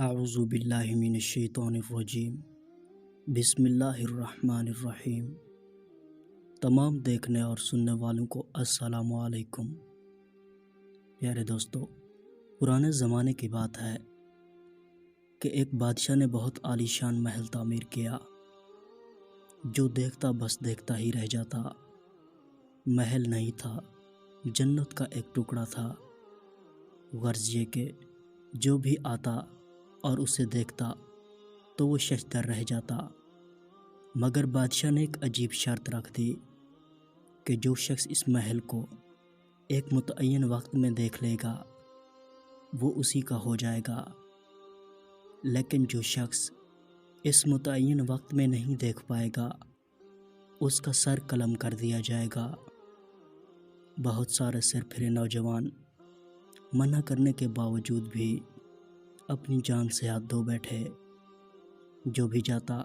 اعوذ باللہ من الشیطان الرجیم، بسم اللہ الرحمن الرحیم۔ تمام دیکھنے اور سننے والوں کو السلام علیکم۔ پیارے دوستو، پرانے زمانے کی بات ہے کہ ایک بادشاہ نے بہت عالیشان محل تعمیر کیا، جو دیکھتا بس دیکھتا ہی رہ جاتا۔ محل نہیں تھا، جنت کا ایک ٹکڑا تھا۔ غرض یہ کہ جو بھی آتا اور اسے دیکھتا تو وہ ششدر رہ جاتا، مگر بادشاہ نے ایک عجیب شرط رکھ دی کہ جو شخص اس محل کو ایک متعین وقت میں دیکھ لے گا وہ اسی کا ہو جائے گا، لیکن جو شخص اس متعین وقت میں نہیں دیکھ پائے گا اس کا سر قلم کر دیا جائے گا۔ بہت سارے سر پھرے نوجوان منع کرنے کے باوجود بھی اپنی جان سے ہاتھ دھو بیٹھے۔ جو بھی جاتا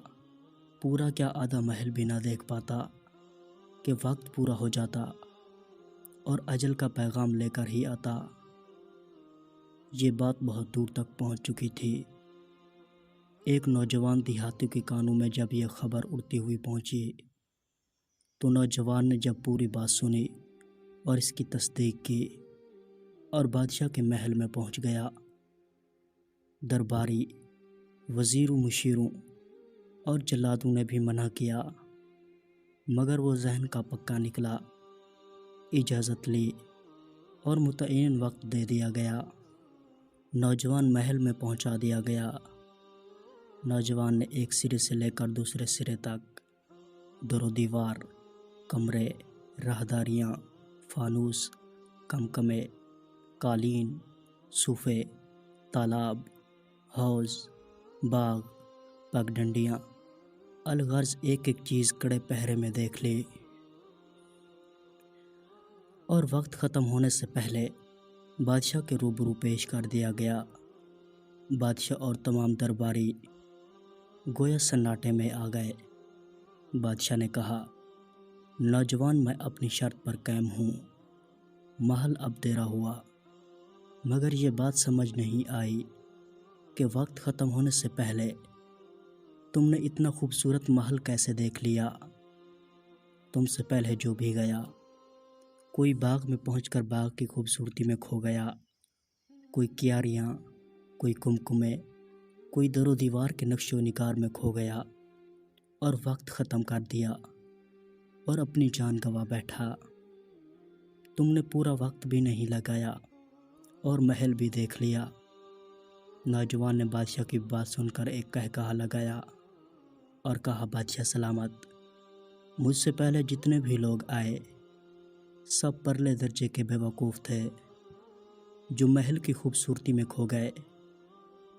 پورا کیا آدھا محل بھی نہ دیکھ پاتا کہ وقت پورا ہو جاتا اور اجل کا پیغام لے کر ہی آتا۔ یہ بات بہت دور تک پہنچ چکی تھی۔ ایک نوجوان دیہاتی کے کانوں میں جب یہ خبر اڑتی ہوئی پہنچی تو نوجوان نے جب پوری بات سنی اور اس کی تصدیق کی اور بادشاہ کے محل میں پہنچ گیا۔ درباری، وزیروں، مشیروں اور جلادوں نے بھی منع کیا، مگر وہ ذہن کا پکا نکلا۔ اجازت لی اور متعین وقت دے دیا گیا۔ نوجوان محل میں پہنچا دیا گیا۔ نوجوان نے ایک سرے سے لے کر دوسرے سرے تک در و دیوار، کمرے، راہداریاں، فانوس، کمکمے، قالین، صوفے، تالاب، حوض، باغ، پگڈنڈیاں، الغرض ایک ایک چیز کڑے پہرے میں دیکھ لی، اور وقت ختم ہونے سے پہلے بادشاہ کے روبرو پیش کر دیا گیا۔ بادشاہ اور تمام درباری گویا سناٹے میں آ گئے۔ بادشاہ نے کہا، نوجوان، میں اپنی شرط پر قائم ہوں۔ محل اب تیرا ہوا، مگر یہ بات سمجھ نہیں آئی کہ وقت ختم ہونے سے پہلے تم نے اتنا خوبصورت محل کیسے دیکھ لیا؟ تم سے پہلے جو بھی گیا، کوئی باغ میں پہنچ کر باغ کی خوبصورتی میں کھو گیا، کوئی کیاریاں، کوئی کمکمے، کوئی در و دیوار کے نقش و نگار میں کھو گیا اور وقت ختم کر دیا اور اپنی جان گنوا بیٹھا۔ تم نے پورا وقت بھی نہیں لگایا اور محل بھی دیکھ لیا۔ نوجوان نے بادشاہ کی بات سن کر ایک قہقہہ لگایا اور کہا، بادشاہ سلامت، مجھ سے پہلے جتنے بھی لوگ آئے سب پرلے درجے کے بے وقوف تھے، جو محل کی خوبصورتی میں کھو گئے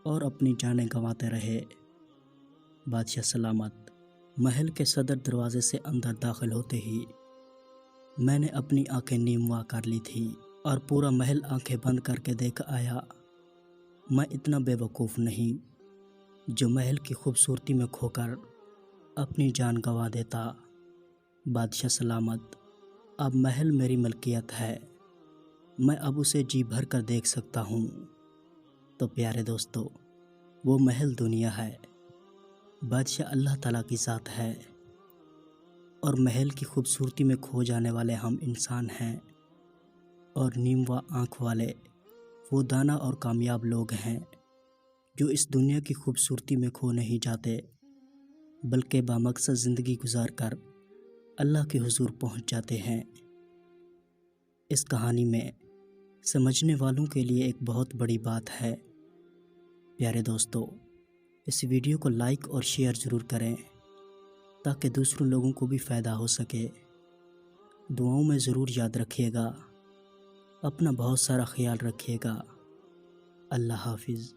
اور اپنی جانیں گنواتے رہے۔ بادشاہ سلامت، محل کے صدر دروازے سے اندر داخل ہوتے ہی میں نے اپنی آنکھیں نیم وا کر لی تھیں اور پورا محل آنکھیں بند کر کے دیکھ آیا۔ میں اتنا بے وقوف نہیں جو محل کی خوبصورتی میں کھو کر اپنی جان گنوا دیتا۔ بادشاہ سلامت، اب محل میری ملکیت ہے، میں اب اسے جی بھر کر دیکھ سکتا ہوں۔ تو پیارے دوستو، وہ محل دنیا ہے۔ بادشاہ اللہ تعالیٰ کی ذات ہے اور محل کی خوبصورتی میں کھو جانے والے ہم انسان ہیں، اور نیم وا آنکھ والے وہ دانا اور کامیاب لوگ ہیں جو اس دنیا کی خوبصورتی میں کھو نہیں جاتے، بلکہ بامقصد زندگی گزار کر اللہ کے حضور پہنچ جاتے ہیں۔ اس کہانی میں سمجھنے والوں کے لیے ایک بہت بڑی بات ہے۔ پیارے دوستو، اس ویڈیو کو لائک اور شیئر ضرور کریں تاکہ دوسروں لوگوں کو بھی فائدہ ہو سکے۔ دعاؤں میں ضرور یاد رکھیے گا۔ اپنا بہت سارا خیال رکھیے گا۔ اللہ حافظ۔